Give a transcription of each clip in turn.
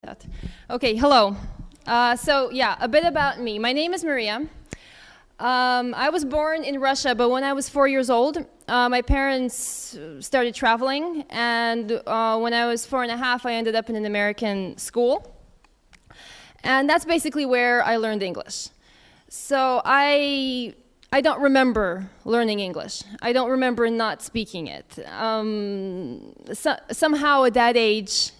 That. Okay, hello. A bit about me. My name is Maria. I was born in Russia, but when I was 4 years old, my parents started traveling, and when I was 4.5, I ended up in an American school. And that's basically where I learned English. So I don't remember learning English. I don't remember not speaking it. Somehow at that age,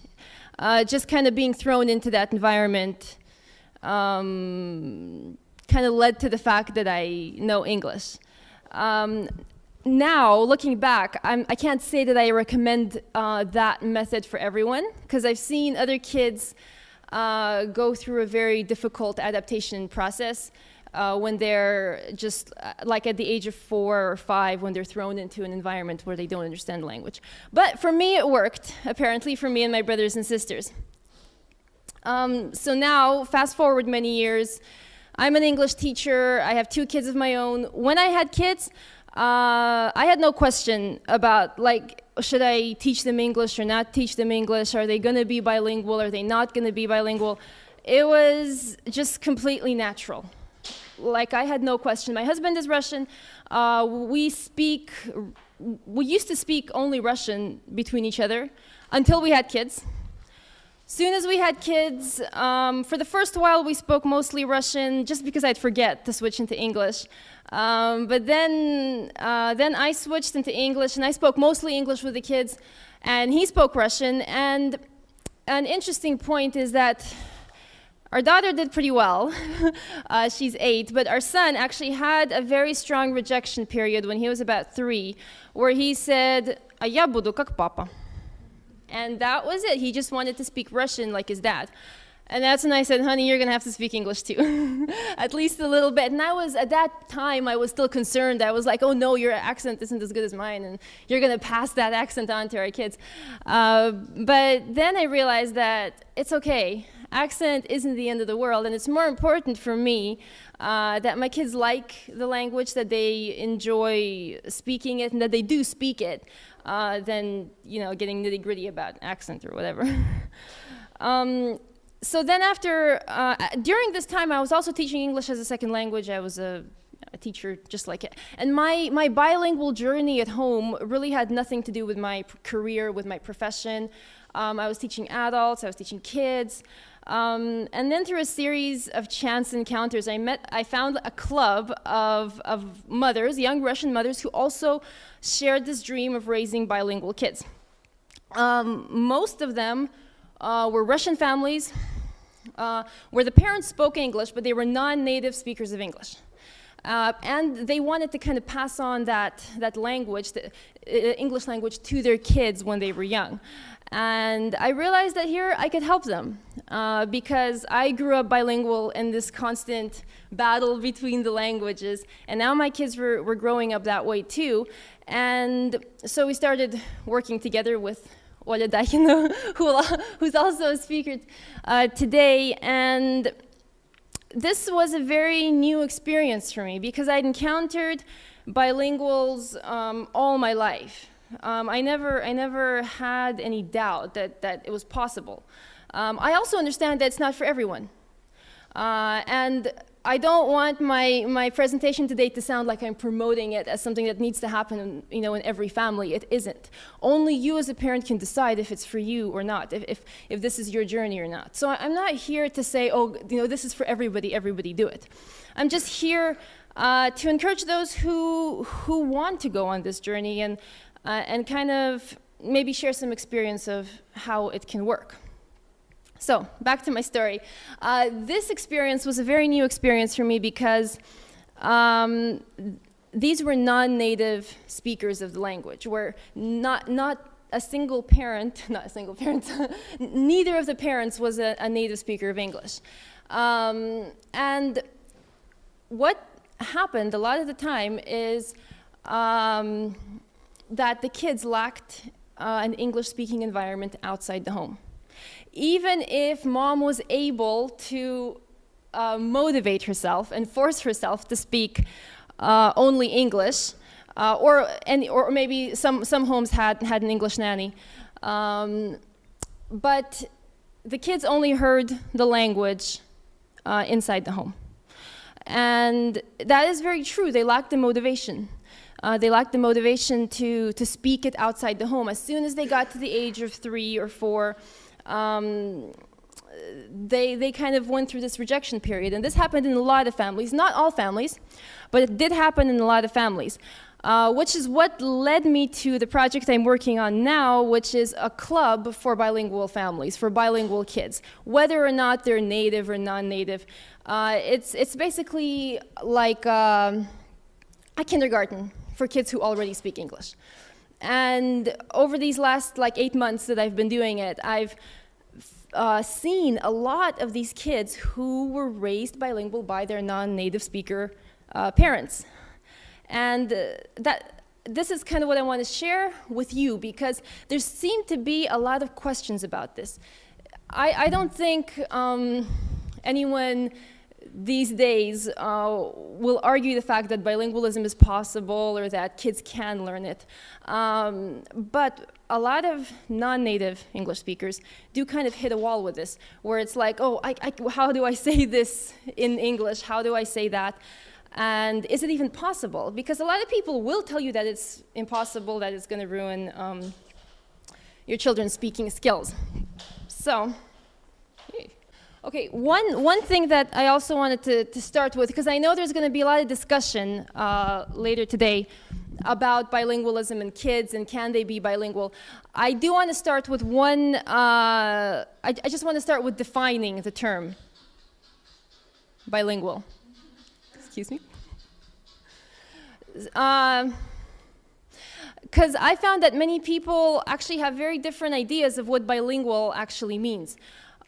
just kind of being thrown into that environment kind of led to the fact that I know English. Now, looking back, I can't say that I recommend that method for everyone, because I've seen other kids go through a very difficult adaptation process when they're just like at the age of 4 or 5, when they're thrown into an environment where they don't understand the language. But for me, it worked, apparently, for me and my brothers and sisters. So now, fast forward many years, I'm an English teacher. I have 2 kids of my own. When I had kids, I had no question about, like, should I teach them English or not teach them English? Are they going to be bilingual? Are they not going to be bilingual? It was just completely natural. Like, I had no question. My husband is Russian. We used to speak only Russian between each other until we had kids. Soon as we had kids, for the first while we spoke mostly Russian, just because I'd forget to switch into English. But then I switched into English, and I spoke mostly English with the kids, and he spoke Russian. And an interesting point is that our daughter did pretty well. She's 8, but our son actually had a very strong rejection period when he was about 3, where he said, "А я буду как папа." And that was it. He just wanted to speak Russian like his dad. And that's when I said, "Honey, you're going to have to speak English too." At least a little bit. And at that time, I was still concerned. I was like, "Oh no, your accent isn't as good as mine, and you're going to pass that accent on to our kids." But then I realized that it's okay. Accent isn't the end of the world, and it's more important for me that my kids like the language, that they enjoy speaking it, and that they do speak it, than getting nitty-gritty about accent or whatever. So then during this time, I was also teaching English as a second language. I was a teacher just like it. And my bilingual journey at home really had nothing to do with my career, with my profession. I was teaching adults, I was teaching kids. And then through a series of chance encounters, I found a club of mothers, young Russian mothers, who also shared this dream of raising bilingual kids. Most of them were Russian families where the parents spoke English, but they were non-native speakers of English. And they wanted to kind of pass on that language, the English language, to their kids when they were young. And I realized that here I could help them because I grew up bilingual in this constant battle between the languages, and now my kids were growing up that way too. And so we started working together with Oля Dachina, who's also a speaker today. And this was a very new experience for me because I'd encountered bilinguals all my life. I never had any doubt that it was possible. I also understand that it's not for everyone. And I don't want my presentation today to sound like I'm promoting it as something that needs to happen, in every family. It isn't. Only you as a parent can decide if it's for you or not, if this is your journey or not. So I'm not here to say, oh, this is for everybody do it. I'm just here to encourage those who want to go on this journey and kind of maybe share some experience of how it can work. So, back to my story. This experience was a very new experience for me because these were non-native speakers of the language, where not a single parent, neither of the parents was a native speaker of English. And what happened a lot of the time is that the kids lacked an English-speaking environment outside the home. Even if mom was able to motivate herself and force herself to speak only English, or maybe some homes had an English nanny, but the kids only heard the language inside the home. And that is very true. They lacked the motivation. They lacked the motivation to speak it outside the home. As soon as they got to the age of 3 or 4, they kind of went through this rejection period. And this happened in a lot of families, not all families, but it did happen in a lot of families, which is what led me to the project I'm working on now, which is a club for bilingual families, for bilingual kids, whether or not they're native or non-native. It's basically like a kindergarten for kids who already speak English. And over these last 8 months that I've been doing it, I've seen a lot of these kids who were raised bilingual by their non-native speaker parents. And this is kind of what I want to share with you, because there seem to be a lot of questions about this. I don't think anyone these days will argue the fact that bilingualism is possible or that kids can learn it. But a lot of non-native English speakers do kind of hit a wall with this, where it's like, oh, how do I say this in English? How do I say that? And is it even possible? Because a lot of people will tell you that it's impossible, that it's going to ruin your children's speaking skills. So, okay, one thing that I also wanted to start with, because I know there's going to be a lot of discussion later today about bilingualism in kids and can they be bilingual. I do want to start with one, I just want to start with defining the term bilingual. Excuse me. Because I found that many people actually have very different ideas of what bilingual actually means.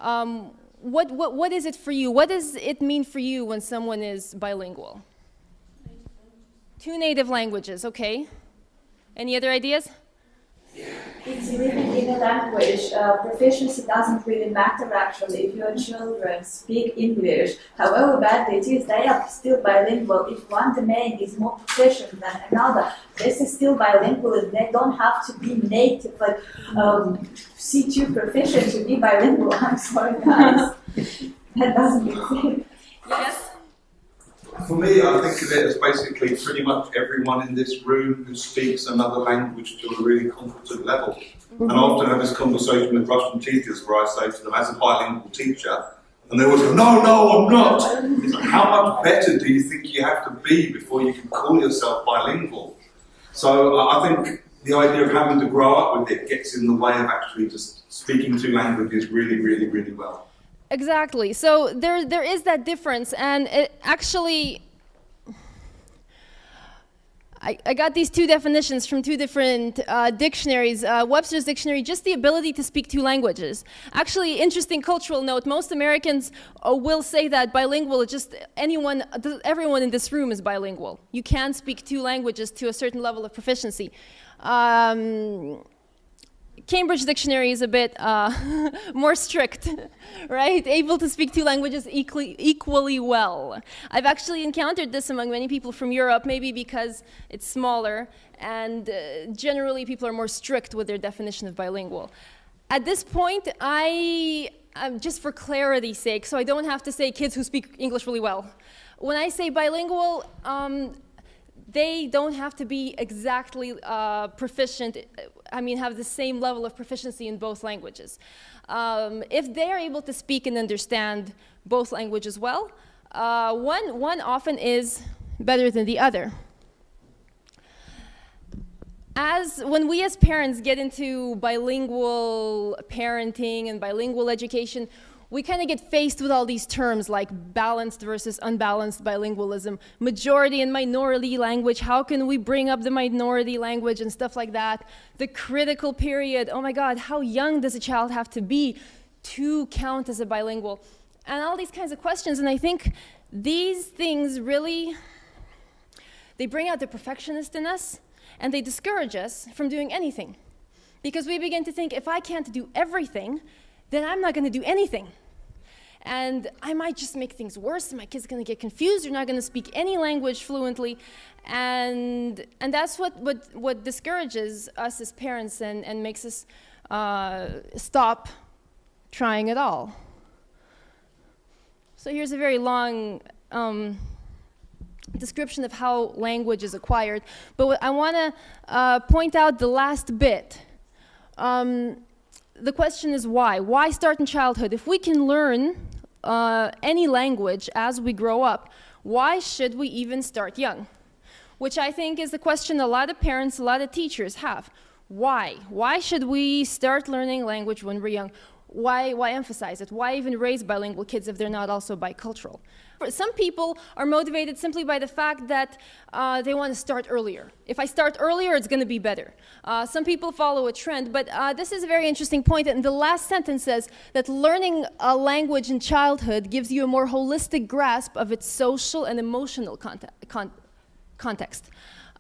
What is it for you? What does it mean for you when someone is bilingual? 2 native languages, okay. Any other ideas? It's living in a language. Proficiency doesn't really matter actually if your children speak English. However bad it is, they are still bilingual. If one domain is more proficient than another, this is still bilingual. They don't have to be native, like C2 proficient to be bilingual. I'm sorry, guys. That doesn't exist. Yes? For me, I think of it as basically pretty much everyone in this room who speaks another language to a really competent level. And I often have this conversation with Russian teachers where I say to them, as a bilingual teacher, and they always go, no, I'm not. It's like, how much better do you think you have to be before you can call yourself bilingual? So I think the idea of having to grow up with it gets in the way of actually just speaking 2 languages really, really, really well. Exactly. So there is that difference, and it actually, I got these 2 definitions from 2 different dictionaries. Webster's dictionary, just the ability to speak 2 languages. Actually, interesting cultural note, most Americans will say that bilingual is just everyone in this room is bilingual. You can speak 2 languages to a certain level of proficiency. Cambridge Dictionary is a bit more strict, right? Able to speak 2 languages equally well. I've actually encountered this among many people from Europe, maybe because it's smaller, and generally people are more strict with their definition of bilingual. At this point, just for clarity's sake, so I don't have to say kids who speak English really well. When I say bilingual, they don't have to be exactly proficient, have the same level of proficiency in both languages. If they are able to speak and understand both languages well, one often is better than the other. When we as parents get into bilingual parenting and bilingual education, we kind of get faced with all these terms like balanced versus unbalanced bilingualism, majority and minority language, how can we bring up the minority language and stuff like that. The critical period, oh my God, how young does a child have to be to count as a bilingual? And all these kinds of questions, and I think these things really, they bring out the perfectionist in us, and they discourage us from doing anything. Because we begin to think, if I can't do everything, then I'm not going to do anything. And I might just make things worse. My kid's going to get confused. They're not going to speak any language fluently. And that's what discourages us as parents and makes us stop trying at all. So here's a very long description of how language is acquired, but I want to point out the last bit. The question is why? Why start in childhood? If we can learn any language as we grow up, why should we even start young? Which I think is the question a lot of parents, a lot of teachers have. Why? Why should we start learning language when we're young? Why emphasize it? Why even raise bilingual kids if they're not also bicultural? Some people are motivated simply by the fact that they want to start earlier. If I start earlier, it's going to be better. Some people follow a trend, but this is a very interesting point. And the last sentence says that learning a language in childhood gives you a more holistic grasp of its social and emotional context.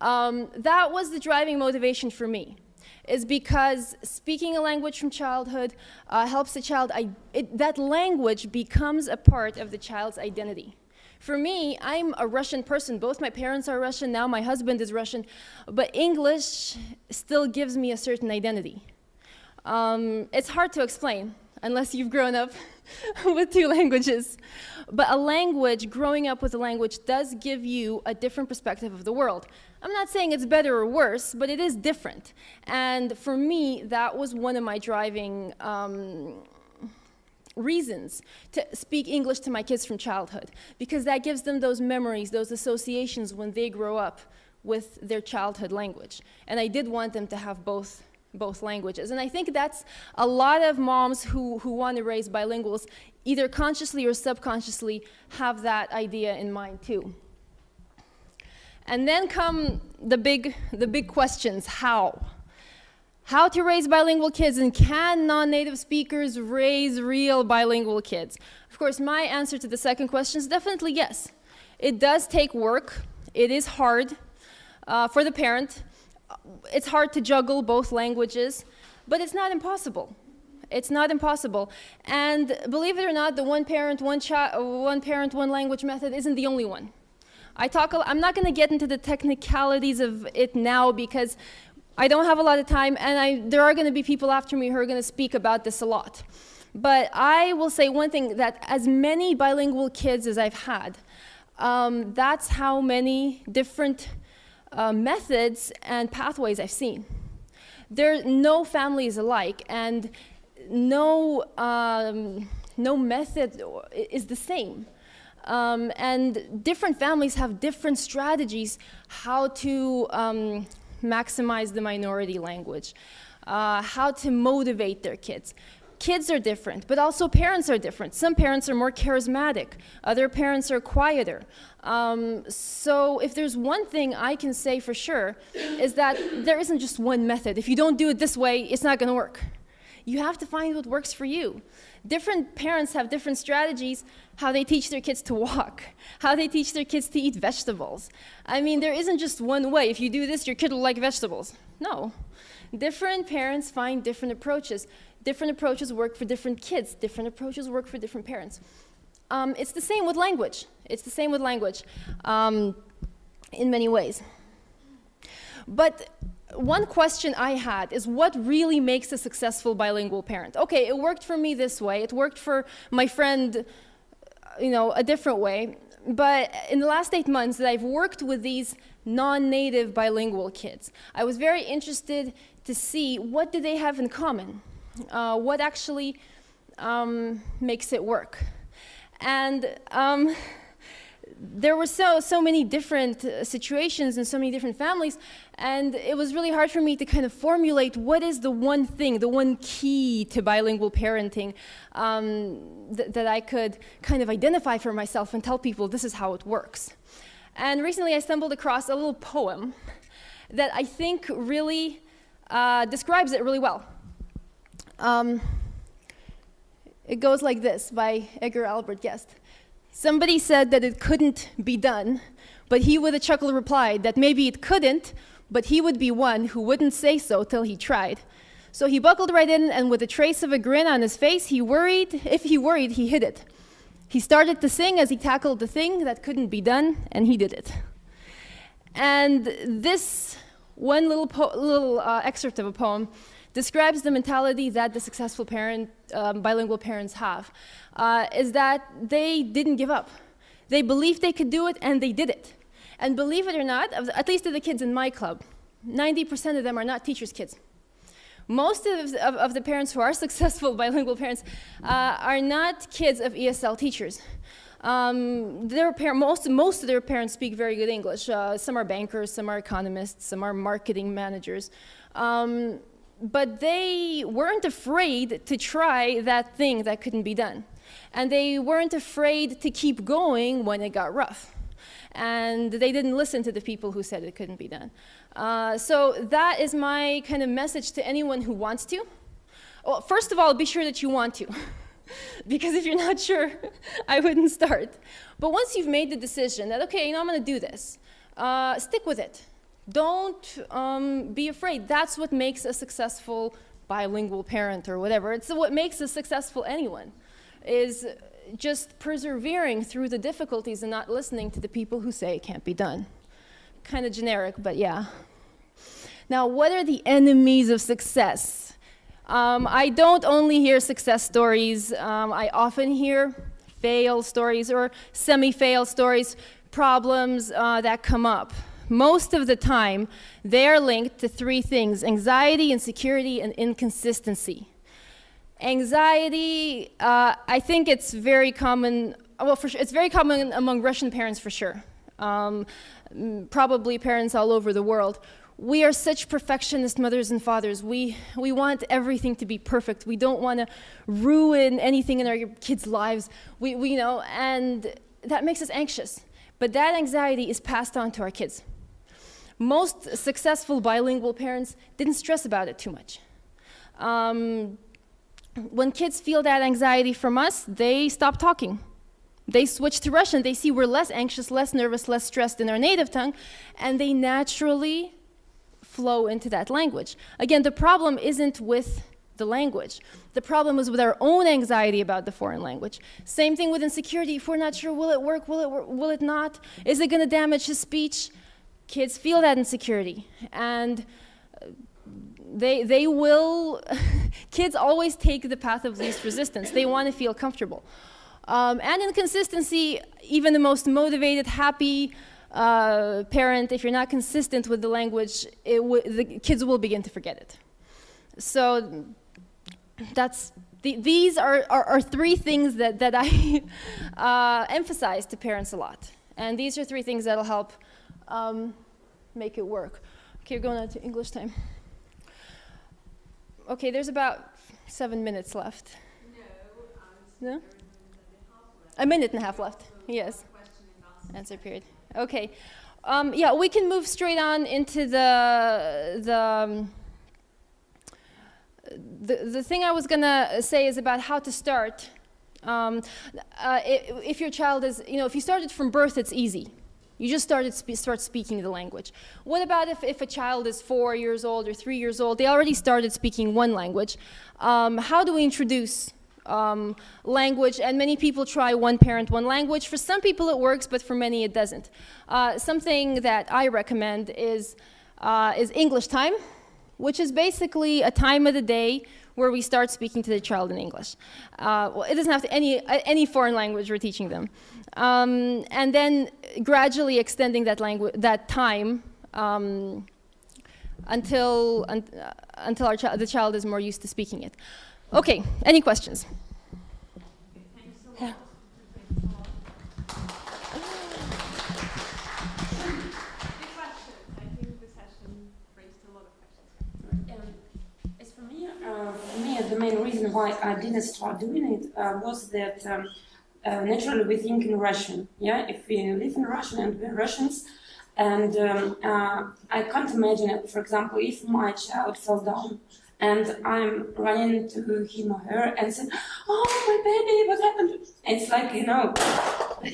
That was the driving motivation for me, is because speaking a language from childhood helps the child, that language becomes a part of the child's identity. For me, I'm a Russian person. Both my parents are Russian, now my husband is Russian, but English still gives me a certain identity. It's hard to explain unless you've grown up with two languages. But a language, growing up with a language, does give you a different perspective of the world. I'm not saying it's better or worse, but it is different. And for me, that was one of my driving reasons to speak English to my kids from childhood, because that gives them those memories, those associations when they grow up with their childhood language. And I did want them to have both languages. And I think that's a lot of moms who want to raise bilinguals, either consciously or subconsciously, have that idea in mind too. And then come the big questions. How to raise bilingual kids, and can non-native speakers raise real bilingual kids? Of course, my answer to the second question is definitely yes. It does take work. It is hard for the parent. It's hard to juggle both languages, but it's not impossible. It's not impossible. And believe it or not, the one parent, one language method isn't the only one. I'm not going to get into the technicalities of it now because I don't have a lot of time, and there are going to be people after me who are going to speak about this a lot. But I will say one thing, that as many bilingual kids as I've had, that's how many different methods and pathways I've seen. No family is alike, and no method is the same. And different families have different strategies how to maximize the minority language, how to motivate their kids. Kids are different, but also parents are different. Some parents are more charismatic, other parents are quieter. So if there's one thing I can say for sure, is that there isn't just one method. If you don't do it this way, it's not going to work. You have to find what works for you. Different parents have different strategies, how they teach their kids to walk, how they teach their kids to eat vegetables. I mean, there isn't just one way. If you do this, your kid will like vegetables. No. Different parents find different approaches. Different approaches work for different kids. Different approaches work for different parents. It's the same with language. It's the same with language in many ways. But one question I had is, what really makes a successful bilingual parent? Okay, it worked for me this way. It worked for my friend, a different way. But in the last 8 months that I've worked with these non-native bilingual kids, I was very interested to see what do they have in common, what actually makes it work. And there were so many different situations and so many different families, and it was really hard for me to kind of formulate what is the one thing, the one key to bilingual parenting that I could kind of identify for myself and tell people this is how it works. And recently I stumbled across a little poem that I think really describes it really well. It goes like this, by Edgar Albert Guest. Somebody said that it couldn't be done, but he with a chuckle replied that maybe it couldn't, but he would be one who wouldn't say so till he tried. So he buckled right in, and with a trace of a grin on his face, if he worried, he hid it. He started to sing as he tackled the thing that couldn't be done, and he did it. And this one little excerpt of a poem describes the mentality that the successful bilingual parents have, is that they didn't give up. They believed they could do it, and they did it. And believe it or not, at least of the kids in my club, 90% of them are not teachers' kids. Most of the parents who are successful bilingual parents are not kids of ESL teachers. Most of their parents speak very good English. Some are bankers, some are economists, some are marketing managers. But they weren't afraid to try that thing that couldn't be done. And they weren't afraid to keep going when it got rough. And they didn't listen to the people who said it couldn't be done. So that is my kind of message to anyone who wants to. Well, first of all, be sure that you want to. Because if you're not sure, I wouldn't start. But once you've made the decision that, okay, I'm going to do this, stick with it. Don't be afraid. That's what makes a successful bilingual parent or whatever. It's what makes a successful anyone, is just persevering through the difficulties and not listening to the people who say it can't be done. Kind of generic, but yeah. Now, what are the enemies of success? I don't only hear success stories. I often hear fail stories or semi-fail stories, problems that come up. Most of the time, they're linked to three things: anxiety, insecurity, and inconsistency. Anxiety, I think it's very common, well, for sure, it's very common among Russian parents for sure. Probably parents all over the world. We are such perfectionist mothers and fathers. We want everything to be perfect. We don't want to ruin anything in our kids' lives. We know, and that makes us anxious. But that anxiety is passed on to our kids. Most successful bilingual parents didn't stress about it too much. When kids feel that anxiety from us, they stop talking. They switch to Russian. They see we're less anxious, less nervous, less stressed in our native tongue, and they naturally flow into that language. Again, the problem isn't with the language. The problem is with our own anxiety about the foreign language. Same thing with insecurity. If we're not sure, will it work, will it not? Is it going to damage his speech? Kids feel that insecurity, and they will, kids always take the path of least resistance. They want to feel comfortable. And inconsistency, even the most motivated, happy parent, if you're not consistent with the language, the kids will begin to forget it. So these are three things that I emphasize to parents a lot. And these are three things that'll help make it work. Okay, we're going on to English time. Okay, there's about 7 minutes left. No? A minute and a half left. Yes. Answer period. Okay. Yeah, we can move straight on into the thing I was gonna say is about how to start. If your child is, if you started from birth, it's easy. You just start speaking the language. What about if a child is 4 years old or 3 years old? They already started speaking one language. How do we introduce language? And many people try one parent, one language. For some people it works, but for many it doesn't. Something that I recommend is English time, which is basically a time of the day where we start speaking to the child in English. Well, it doesn't have to any foreign language we're teaching them. And then gradually extending that time until the child is more used to speaking it. Okay, any questions? Thanks a lot. Big question. I think the session raised a lot of questions. As for me, the main reason why I didn't start doing it was that naturally we think in Russian. Yeah, if we live in Russian and we're Russians, and I can't imagine it. For example, if my child fell down and I'm running to him or her and saying, "Oh, my baby, what happened?" It's like,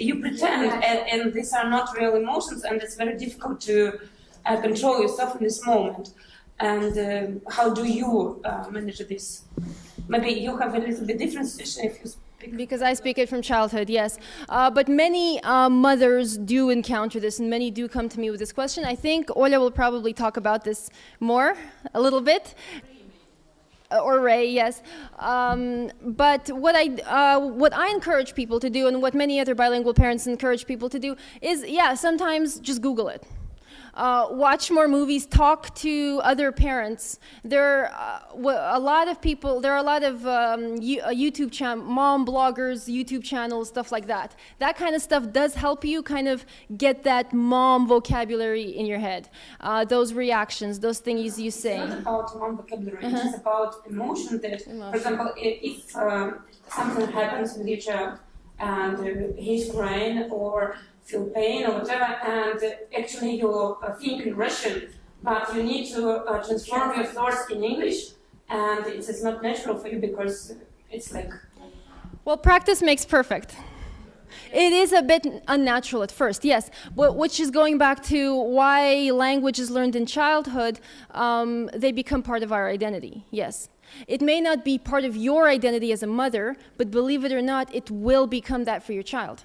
you pretend, and these are not real emotions, and it's very difficult to control yourself in this moment. And how do you manage this? Maybe you have a little bit different situation if you speak. Because I speak it from childhood, yes. But many mothers do encounter this, and many do come to me with this question. I think Oля will probably talk about this more, a little bit. Or Ray, yes. But what I encourage people to do, and what many other bilingual parents encourage people to do, is, yeah, sometimes just Google it. Watch more movies, talk to other parents. There are a lot of people, there are a lot of YouTube mom bloggers, YouTube channels, stuff like that. That kind of stuff does help you kind of get that mom vocabulary in your head. Those reactions, those things you say. It's not about mom vocabulary, it's about emotion that, for example, if something happens with your child and he's crying or feel pain or whatever, and actually you think in Russian, but you need to transform your thoughts in English, and it's not natural for you because it's like... Well, practice makes perfect. It is a bit unnatural at first, yes, which is going back to why language is learned in childhood. They become part of our identity, yes. It may not be part of your identity as a mother, but believe it or not, it will become that for your child.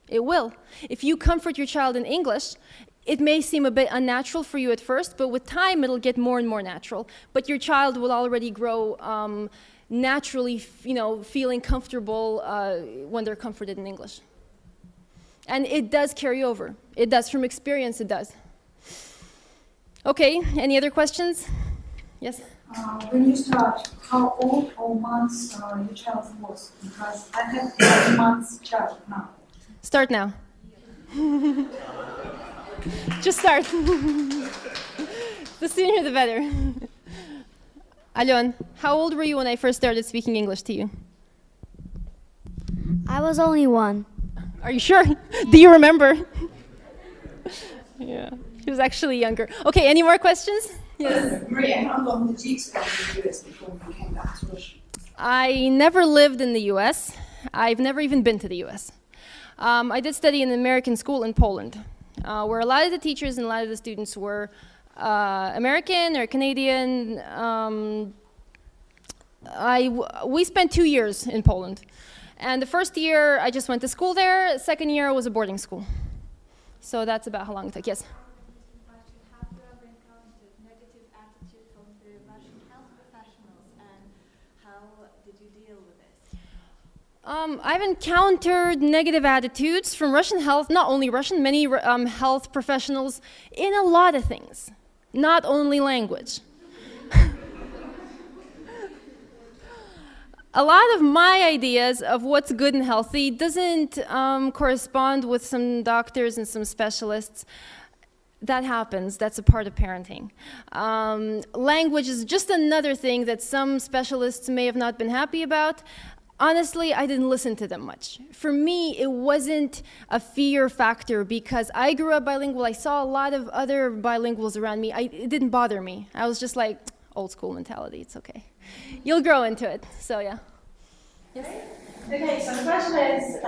It will. If you comfort your child in English, it may seem a bit unnatural for you at first, but with time it'll get more and more natural. But your child will already grow naturally, feeling comfortable when they're comforted in English. And it does carry over. It does. From experience, it does. Okay, any other questions? Yes? When you start, how old or months your child was? Because I have 8 months child now. Start now. Just start. The sooner the better. Alon, how old were you when I first started speaking English to you? I was only 1. Are you sure? Do you remember? Yeah, he was actually younger. Okay, any more questions? Yes. Maria, how long did you spend in the US before you came back to Russia? I never lived in the US. I've never even been to the US. I did study in an American school in Poland, where a lot of the teachers and a lot of the students were American or Canadian. We spent 2 years in Poland. And the first year, I just went to school there. Second year was a boarding school. So that's about how long it took. Yes? Have you ever encountered negative attitude from the Russian health professionals, and how did you deal with it? I've encountered negative attitudes from Russian health, not only Russian, many health professionals in a lot of things, not only language. A lot of my ideas of what's good and healthy doesn't correspond with some doctors and some specialists. That happens. That's a part of parenting. Language is just another thing that some specialists may have not been happy about. Honestly, I didn't listen to them much. For me, it wasn't a fear factor because I grew up bilingual. I saw a lot of other bilinguals around me. It didn't bother me. I was just like, old school mentality, it's okay. You'll grow into it, so yeah. Yes? Okay, so the question is,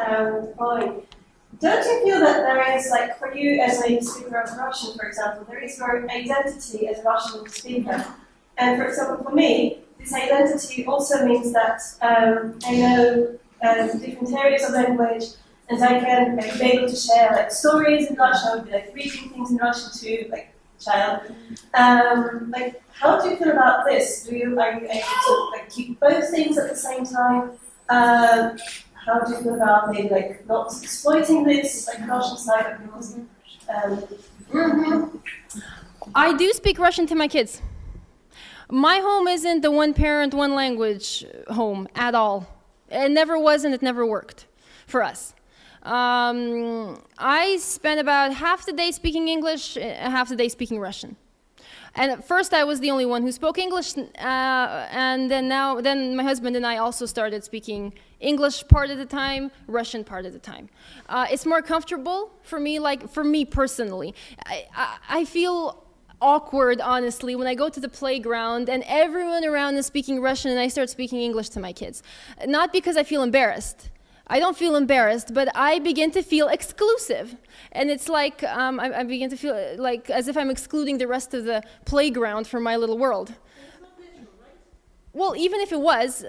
don't you feel that there is, like, for you as a speaker of Russian, for example, there is your identity as a Russian speaker. And for example, for me, this identity also means that I know different areas of language, and I can be able to share like stories in Russian, I would be like reading things in Russian to like child. Like, how do you feel about this? Are you able to like keep both things at the same time? How do you feel about maybe like not exploiting this like Russian side of yours? I do speak Russian to my kids. My home isn't the one parent, one language home at all. It never was and it never worked for us. I spent about half the day speaking English, half the day speaking Russian. And at first I was the only one who spoke English, and then my husband and I also started speaking English part of the time, Russian part of the time. It's more comfortable for me, like for me personally. I feel awkward, honestly, when I go to the playground and everyone around is speaking Russian and I start speaking English to my kids. Not because I feel embarrassed. I don't feel embarrassed, but I begin to feel exclusive. And it's like, I begin to feel like as if I'm excluding the rest of the playground from my little world. Well, even if it was,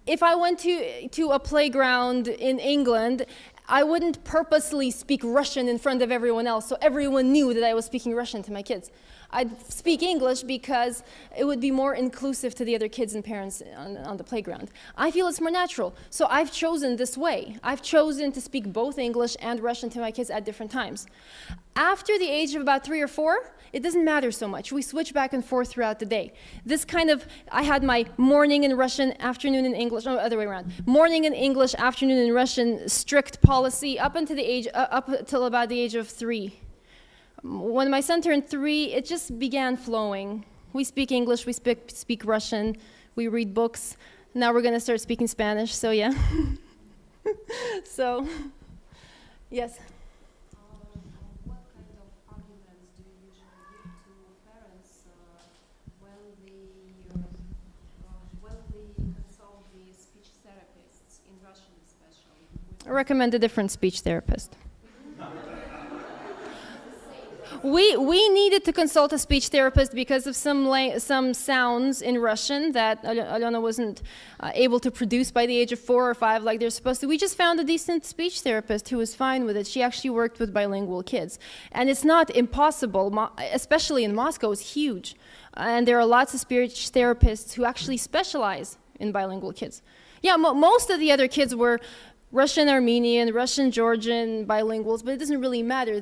if I went to a playground in England, I wouldn't purposely speak Russian in front of everyone else so everyone knew that I was speaking Russian to my kids. I'd speak English because it would be more inclusive to the other kids and parents on the playground. I feel it's more natural, so I've chosen this way. I've chosen to speak both English and Russian to my kids at different times. After the age of about 3 or 4, it doesn't matter so much. We switch back and forth throughout the day. This kind of, I had my morning in Russian, afternoon in English, no, other way around. Morning in English, afternoon in Russian, strict policy up until about the age of 3. When my son turned 3, it just began flowing. We speak English, we speak Russian, we read books. Now we're going to start speaking Spanish, so yeah. So, yes. What kind of arguments do you usually give to parents when they consult the speech therapists, in Russian especially? I recommend a different speech therapist. We needed to consult a speech therapist because of some sounds in Russian that Alena wasn't able to produce by the age of 4 or 5 like they're supposed to. We just found a decent speech therapist who was fine with it. She actually worked with bilingual kids. And it's not impossible, especially in Moscow, it's huge. And there are lots of speech therapists who actually specialize in bilingual kids. Yeah, most of the other kids were Russian, Armenian, Russian, Georgian, bilinguals, but it doesn't really matter.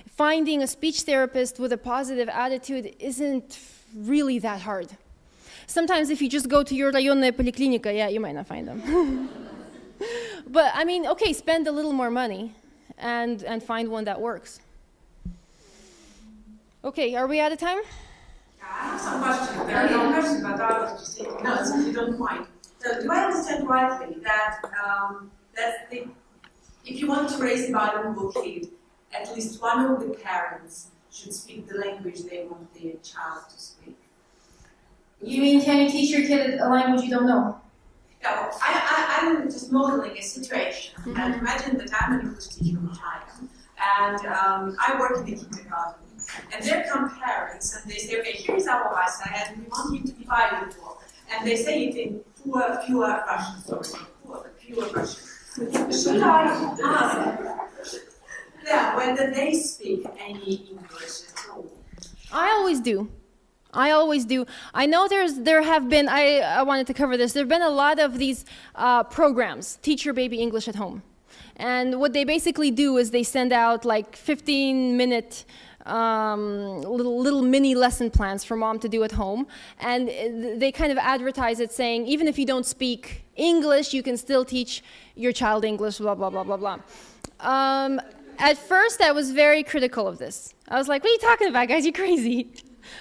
Finding a speech therapist with a positive attitude isn't really that hard. Sometimes if you just go to your rayonная поликлиника, yeah, you might not find them. But I mean, okay, spend a little more money and find one that works. Okay, are we out of time? I have some questions. There are no questions, but I was just saying, no, if you don't mind. So do I understand rightly that if you want to raise a bilingual kid, at least one of the parents should speak the language they want their child to speak? You mean, can you teach your kid a language you don't know? Yeah, well, I'm just modeling a situation. Mm-hmm. And imagine that I'm an English teacher in China, and I work in the kindergarten. And there come parents, and they say, okay, here's our eyesight, and we want you to be bilingual. And they say it in pure Russian, pure Russian. Should I ask whether they speak any English at all? I always do. I know there have been, I wanted to cover this, there have been a lot of these programs, Teach Your Baby English at Home. And what they basically do is they send out like 15-minute little mini lesson plans for mom to do at home, and they kind of advertise it saying even if you don't speak English you can still teach your child English, blah blah blah blah blah. At first I was very critical of this. I was like, what are you talking about, guys? You're crazy.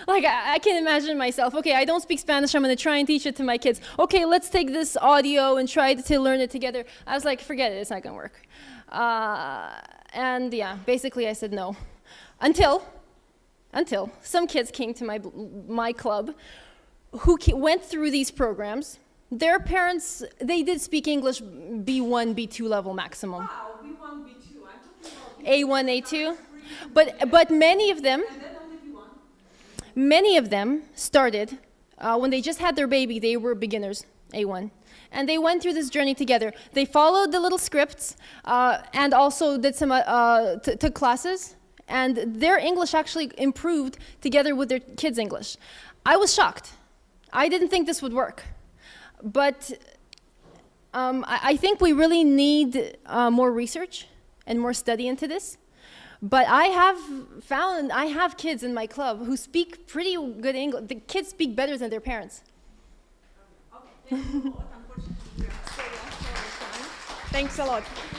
Like I can imagine myself, okay, I don't speak Spanish, I'm going to try and teach it to my kids. Okay, let's take this audio and try to learn it together. I was like, forget it, it's not going to work. And yeah, basically I said no. Until some kids came to my club who went through these programs. Their parents, they did speak English B1, B2 level maximum. Wow, B1, B2. I'm talking about A1, A2. But many of them started, when they just had their baby, they were beginners, A1. And they went through this journey together. They followed the little scripts and also did some took classes. And their English actually improved together with their kids' English. I was shocked. I didn't think this would work. But I think we really need more research and more study into this. But I have kids in my club who speak pretty good English. The kids speak better than their parents. Okay, thank you a lot. Unfortunately, we are still out of time. Thanks a lot.